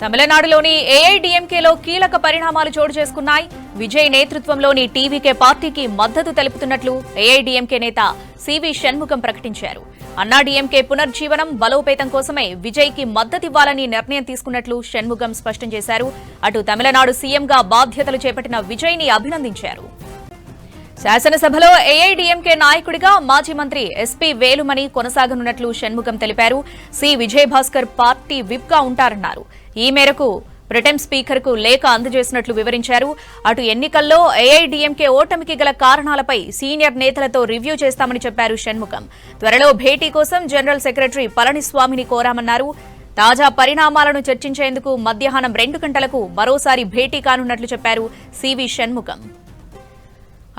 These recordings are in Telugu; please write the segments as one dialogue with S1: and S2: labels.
S1: తమిళనాడులోని ఏఐడీఎంకేలో కీలక పరిణామాలు చోటు చేసుకున్నాయి. విజయ్ నేతృత్వంలోని టీవీకే పార్టీకి మద్దతు తెలుపుతున్నట్లు ఏఐడీఎంకే నేత సివి షణ్ముగం ప్రకటించారు. అన్నాడీఎంకే పునర్జీవనం బలోపేతం కోసమే విజయ్కి మద్దతివ్వాలని నిర్ణయం తీసుకున్నట్లు షణ్ముగం స్పష్టం చేశారు. అటు తమిళనాడు సీఎంగా బాధ్యతలు చేపట్టిన విజయ్ని అభినందించారు. శాసనసభలో ఏఐడీఎంకే నాయకుడిగా మాజీ మంత్రి ఎస్పీ వేలుమణి కొనసాగనున్నట్లు షణ్ముగం తెలిపారు. సి విజయభాస్కర్ పార్టీ విప్గా ఉంటారన్నారు. ఈ మేరకు ప్రొటెం స్పీకర్కు లేఖ అందజేసినట్లు వివరించారు. అటు ఎన్నికల్లో ఏఐడీఎంకే ఓటమికి గల కారణాలపై సీనియర్ నేతలతో రివ్యూ చేస్తామని చెప్పారు షణ్ముగం. త్వరలో భేటీ కోసం జనరల్ సెక్రటరీ పళనిస్వామిని కోరామన్నారు. తాజా పరిణామాలను చర్చించేందుకు మధ్యాహ్నం 2 గంటలకు మరోసారి భేటీ కానున్నట్లు చెప్పారు సివి షణ్ముగం.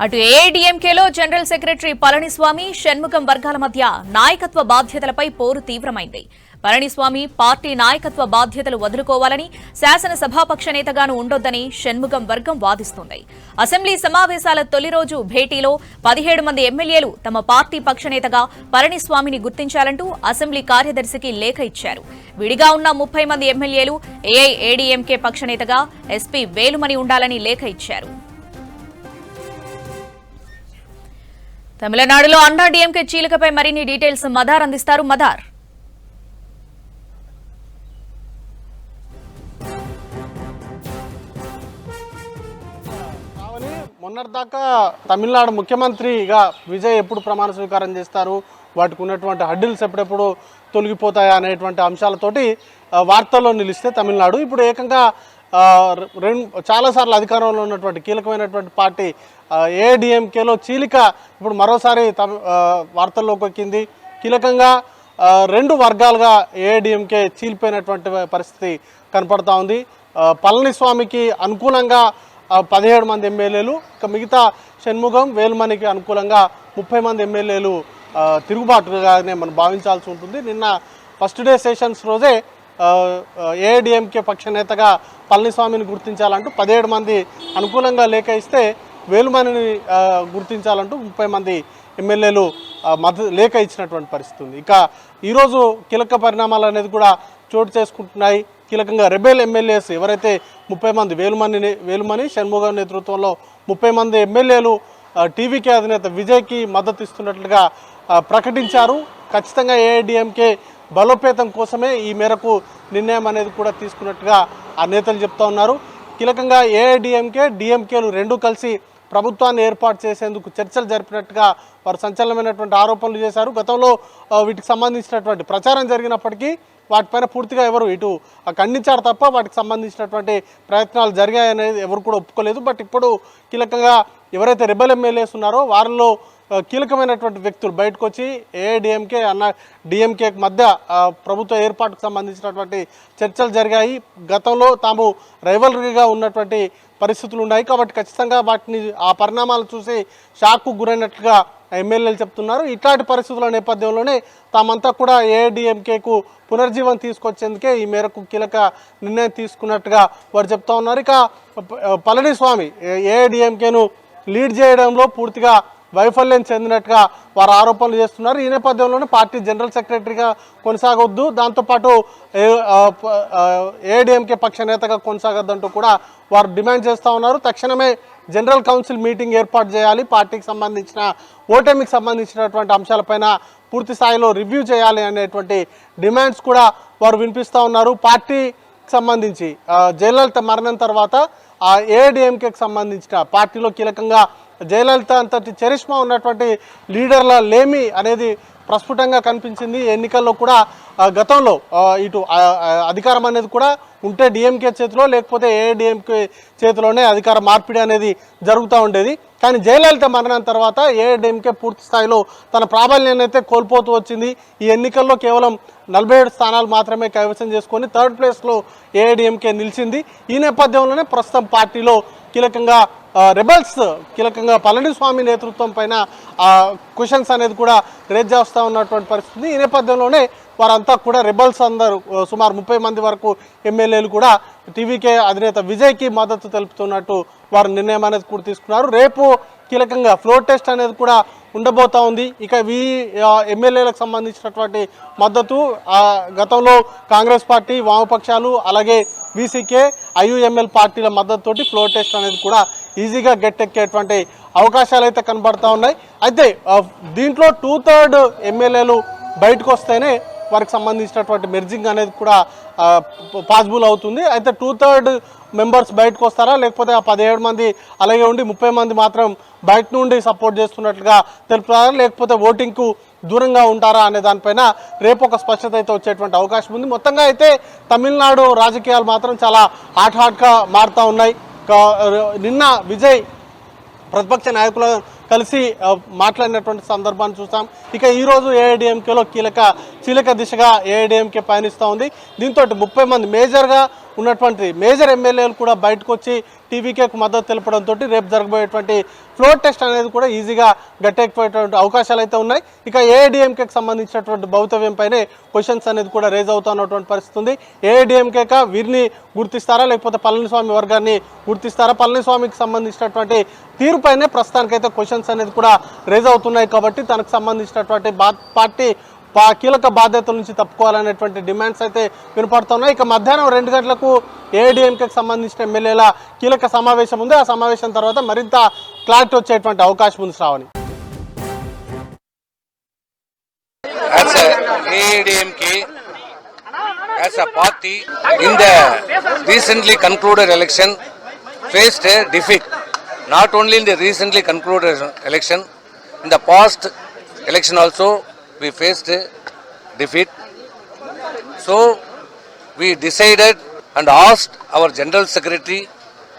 S1: అటు ఏఐడీఎంకేలో జనరల్ సెక్రటరీ పళనిస్వామి, షణ్ముగం వర్గాల మధ్య నాయకత్వ బాధ్యతలపై పోరు తీవ్రమైంది. పళనిస్వామి పార్టీ నాయకత్వ బాధ్యతలు వదులుకోవాలని, శాసనసభాపక్ష నేతగాను ఉండొద్దని షణ్ముగం వర్గం వాదిస్తోంది. అసెంబ్లీ సమావేశాల తొలి రోజు భేటీలో 17 మంది ఎమ్మెల్యేలు తమ పార్టీ పక్షనేతగా పళనిస్వామిని గుర్తించాలంటూ అసెంబ్లీ కార్యదర్శికి లేఖ ఇచ్చారు. విడిగా ఉన్న 30 మంది ఎమ్మెల్యేలు ఏఐఏడీఎంకే పక్షనేతగా ఎస్పీ వేలుమణి ఉండాలని లేఖ ఇచ్చారు. తమిళనాడులో అన్నాడీఎంకే చీలికపై మరిన్ని డీటెయిల్స్ మదార్ అందిస్తారు. మదార్,
S2: మొన్నటిదాకా తమిళనాడు ముఖ్యమంత్రిగా విజయ్ ఎప్పుడు ప్రమాణ స్వీకారం చేస్తారు, వాటికి ఉన్నటువంటి హడ్డిల్స్ ఎప్పుడెప్పుడు తొలగిపోతాయా అనేటువంటి అంశాలతోటి వార్తల్లో నిలిస్తే తమిళనాడు ఇప్పుడు ఏకంగా చాలాసార్లు అధికారంలో ఉన్నటువంటి కీలకమైనటువంటి పార్టీ ఏఐడీఎంకేలో చీలిక ఇప్పుడు మరోసారి వార్తల్లోకి ఎక్కింది. కీలకంగా 2 వర్గాలుగా ఏఐడీఎంకే చీలిపోయినటువంటి పరిస్థితి కనపడతా ఉంది. పళనిస్వామికి అనుకూలంగా 17 మంది ఎమ్మెల్యేలు, ఇక మిగతా షణ్ముగం, వేలుమణికి అనుకూలంగా 30 మంది ఎమ్మెల్యేలు తిరుగుబాటుగానే మనం భావించాల్సి ఉంటుంది. నిన్న ఫస్ట్ డే సెషన్స్ రోజే ఏఐడీఎంకే పక్ష నేతగా పళనిస్వామిని గుర్తించాలంటూ 17 మంది అనుకూలంగా లేఖ ఇస్తే, వేలుమణిని గుర్తించాలంటూ 30 మంది ఎమ్మెల్యేలు లేఖ ఇచ్చినటువంటి పరిస్థితి ఉంది. ఇక ఈరోజు కీలక పరిణామాలు అనేది కూడా చోటు చేసుకుంటున్నాయి. కీలకంగా రెబెల్ ఎమ్మెల్యేస్ ఎవరైతే 30 మంది వేలుమణి షణ్ముగం నేతృత్వంలో 30 మంది ఎమ్మెల్యేలు టీవీకే అధినేత విజయ్కి మద్దతు ఇస్తున్నట్లుగా ప్రకటించారు. ఖచ్చితంగా ఏఐడీఎంకే బలోపేతం కోసమే ఈ మేరకు నిర్ణయం అనేది కూడా తీసుకున్నట్టుగా ఆ నేతలు చెప్తా ఉన్నారు. కీలకంగా ఏఐడీఎంకే, డిఎంకేలు 2 కలిసి ప్రభుత్వాన్ని ఏర్పాటు చేసేందుకు చర్చలు జరిపినట్టుగా వారు సంచలనమైనటువంటి ఆరోపణలు చేశారు. గతంలో వీటికి సంబంధించినటువంటి ప్రచారం జరిగినప్పటికీ వాటిపైన పూర్తిగా ఎవరు ఇటు ఖండించారు తప్ప వాటికి సంబంధించినటువంటి ప్రయత్నాలు జరిగాయనేది ఎవరు కూడా ఒప్పుకోలేదు. బట్ ఇప్పుడు కీలకంగా ఎవరైతే రెబెల్ ఎమ్మెల్యేస్ ఉన్నారో వారిలో కీలకమైనటువంటి వ్యక్తులు బయటకు వచ్చి ఏఐడీఎంకే డిఎంకేకి మధ్య ప్రభుత్వ ఏర్పాటుకు సంబంధించినటువంటి చర్చలు జరిగాయి. గతంలో తాము రైవలరీగా ఉన్నటువంటి పరిస్థితులు ఉన్నాయి కాబట్టి ఖచ్చితంగా వాటిని ఆ పరిణామాలు చూసి షాక్కు గురైనట్లుగా ఎమ్మెల్యేలు చెప్తున్నారు. ఇట్లాంటి పరిస్థితుల నేపథ్యంలోనే తామంతా కూడా ఏఐడీఎంకేకు పునర్జీవం తీసుకొచ్చేందుకే ఈ మేరకు కీలక నిర్ణయం తీసుకున్నట్టుగా వారు చెప్తా ఉన్నారు. ఇక పళనిస్వామి ఏఐడీఎంకేను లీడ్ చేయడంలో పూర్తిగా వైఫల్యం చెందినట్టుగా వారు ఆరోపణలు చేస్తున్నారు. ఈ నేపథ్యంలోనే పార్టీ జనరల్ సెక్రటరీగా కొనసాగొద్దు, దాంతోపాటు ఏఐడీఎంకే పక్ష నేతగా కొనసాగొద్దంటూ కూడా వారు డిమాండ్ చేస్తూ ఉన్నారు. తక్షణమే జనరల్ కౌన్సిల్ మీటింగ్ ఏర్పాటు చేయాలి, పార్టీకి సంబంధించిన ఓటమికి సంబంధించినటువంటి అంశాలపైన పూర్తి స్థాయిలో రివ్యూ చేయాలి అనేటువంటి డిమాండ్స్ కూడా వారు వినిపిస్తూ ఉన్నారు. పార్టీకి సంబంధించి జయలలిత మరణం తర్వాత ఏఐడీఎంకేకి సంబంధించిన పార్టీలో కీలకంగా జయలలిత అంతటి చరిష్మా ఉన్నటువంటి లీడర్ల లేమి అనేది ప్రస్ఫుటంగా కనిపించింది. ఎన్నికల్లో కూడా గతంలో ఇటు అధికారం అనేది కూడా ఉంటే డిఎంకే చేతిలో, లేకపోతే ఏఐడీఎంకే చేతిలోనే అధికార మార్పిడి అనేది జరుగుతూ ఉండేది. కానీ జయలలిత మరణం తర్వాత ఏఐడీఎంకే పూర్తి స్థాయిలో తన ప్రాబల్యాన్ని అయితే కోల్పోతూ వచ్చింది. ఈ ఎన్నికల్లో కేవలం 47 స్థానాలు మాత్రమే కైవసం చేసుకొని 3rd ప్లేస్లో ఏఐడీఎంకే నిలిచింది. ఈ నేపథ్యంలోనే ప్రస్తుతం పార్టీలో కీలకంగా రెబల్స్ కీలకంగా పళనిస్వామి నేతృత్వం పైన క్వశ్చన్స్ అనేది కూడా రేజ్ చేస్తూ ఉన్నటువంటి పరిస్థితి. ఈ నేపథ్యంలోనే వారంతా కూడా రెబల్స్ అందరూ సుమారు 30 మంది వరకు ఎమ్మెల్యేలు కూడా టీవీకే అధినేత విజయ్కి మద్దతు తెలుపుతున్నట్టు వారు నిర్ణయం అనేది కూడా తీసుకున్నారు. రేపు కీలకంగా ఫ్లోర్ టెస్ట్ అనేది కూడా ఉండబోతా ఉంది. ఇక ఎమ్మెల్యేలకు సంబంధించినటువంటి మద్దతు గతంలో కాంగ్రెస్ పార్టీ, వామపక్షాలు, అలాగే బీసీకే, ఐయుఎంఎల్ పార్టీల మద్దతుతోటి ఫ్లోర్ టెస్ట్ అనేది కూడా ఈజీగా గట్టెక్కేటువంటి అవకాశాలు అయితే కనబడతా ఉన్నాయి. అయితే దీంట్లో 2/3 ఎమ్మెల్యేలు బయటకు వస్తేనే వారికి సంబంధించినటువంటి మెర్జింగ్ అనేది కూడా పాసిబుల్ అవుతుంది. అయితే 2/3 మెంబర్స్ బయటకు వస్తారా, లేకపోతే ఆ 17 మంది అలాగే ఉండి 30 మంది మాత్రం బయట నుండి సపోర్ట్ చేస్తున్నట్లుగా తెలుపుతారా, లేకపోతే ఓటింగ్కు దూరంగా ఉంటారా అనే దానిపైన రేపు ఒక స్పష్టత అయితే వచ్చేటువంటి అవకాశం ఉంది. మొత్తంగా అయితే తమిళనాడు రాజకీయాలు మాత్రం చాలా హాట్గా మారుతూ ఉన్నాయి. నిన్న విజయ్ ప్రతిపక్ష నాయకులు కలిసి మాట్లాడినటువంటి సందర్భాన్ని చూస్తాం. ఇక ఈరోజు ఏఐడిఎంకేలో కీలక దిశగా ఏఐడిఎంకే పయనిస్తూ ఉంది. దీంతో 30 మంది మేజర్ ఎమ్మెల్యేలు కూడా బయటకు వచ్చి టీవీకేకు మద్దతు తెలపడంతో రేపు జరగబోయేటువంటి ఫ్లోర్ టెస్ట్ అనేది కూడా ఈజీగా గట్టెక్కిపోయేటువంటి అవకాశాలు అయితే ఉన్నాయి. ఇక ఏఐడిఎంకేకి సంబంధించినటువంటి భవితవ్యంపైనే క్వశ్చన్స్ అనేది కూడా రేజ్ అవుతున్నటువంటి పరిస్థితి ఉంది. ఏఐడిఎంకేక వీరిని గుర్తిస్తారా, లేకపోతే పళనిస్వామి వర్గాన్ని గుర్తిస్తారా? పళనిస్వామికి సంబంధించినటువంటి తీరుపైనే ప్రస్తుతానికైతే క్వశ్చన్స్ అనేది కూడా రేజ్ అవుతున్నాయి. కాబట్టి తనకు సంబంధించినటువంటి పార్టీ కీలక బాధ్యతల నుంచి తప్పుకోవాలనేటువంటి డిమాండ్స్ అయితే వినపడుతున్నాయి. ఇక మధ్యాహ్నం 2 గంటలకు ఏఐడిఎంకేకి సంబంధించిన ఎమ్మెల్యేల కీలక సమావేశం ఉంది. ఆ సమావేశం తర్వాత మరింత క్లారిటీ వచ్చేటువంటి అవకాశం ఉంది. Shravani,
S3: as a AIDMK, as a party in the recently concluded election faced a defeat. Not only in the recently concluded election, in the past election also we faced a defeat. So we decided and asked our General Secretary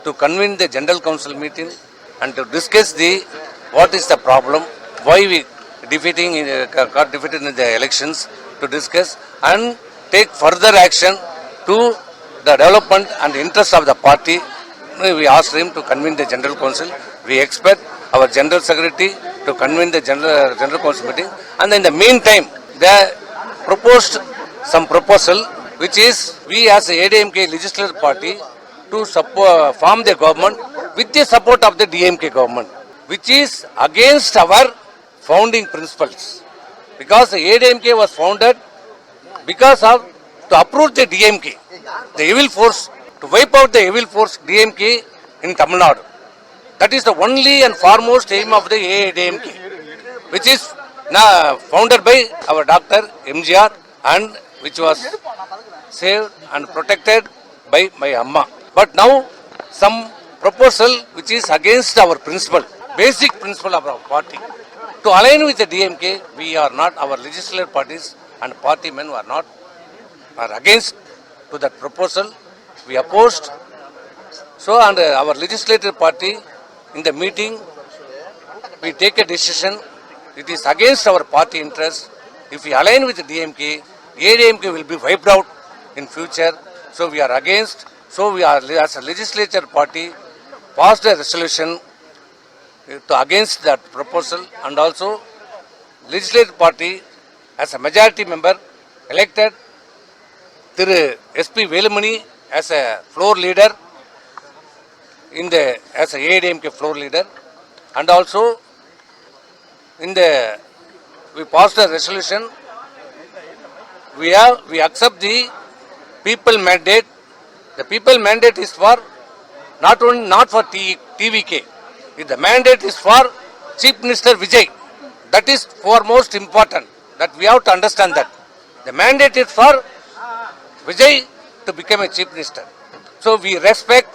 S3: to convene the General Council meeting and to discuss what is the problem, why we got defeated in the elections, to discuss and take further action to the development and interest of the party. We asked him to convene the General Council. We expect our General Secretary to convene the General Council meeting, and in the meantime they proposed some proposal, which is we as a ADMK legislative party to form the government with the support of the DMK government, which is against our founding principles, because the ADMK was founded because of to uproot the DMK, the evil force, to wipe out the evil force DMK in Tamil Nadu. That is the only and foremost aim of the AIDMK, which is now founded by our Dr. MGR and which was saved and protected by my Amma. But now some proposal which is against our principle, basic principle of our party. To align with the DMK, we are not, our legislative parties and party men are against to that proposal. We opposed. So, and our legislative party in the meeting, we take a decision. It is against our party interest. If we align with the DMK, ADMK will be wiped out in future. So we are against. So we are, as a legislature party, passed a resolution to against that proposal, and also legislative party as a majority member elected Thiru SP Velumani as a floor leader as a AIDMK floor leader, and also we passed a resolution. We accept the people mandate. The people mandate is for not for TVK. The mandate is for Chief Minister Vijay. That is foremost important. That we have to understand that the mandate is for Vijay to become a Chief Minister. So we respect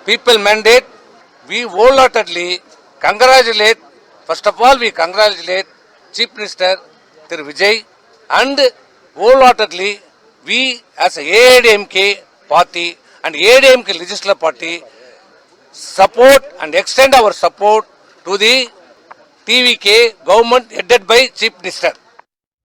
S3: people mandate. We wholeheartedly congratulate. First of all, we congratulate Chief Minister Thiru Vijay, and wholeheartedly we as a AIDMK party and AIDMK legislative party support and extend our support to the TVK government headed by Chief Minister.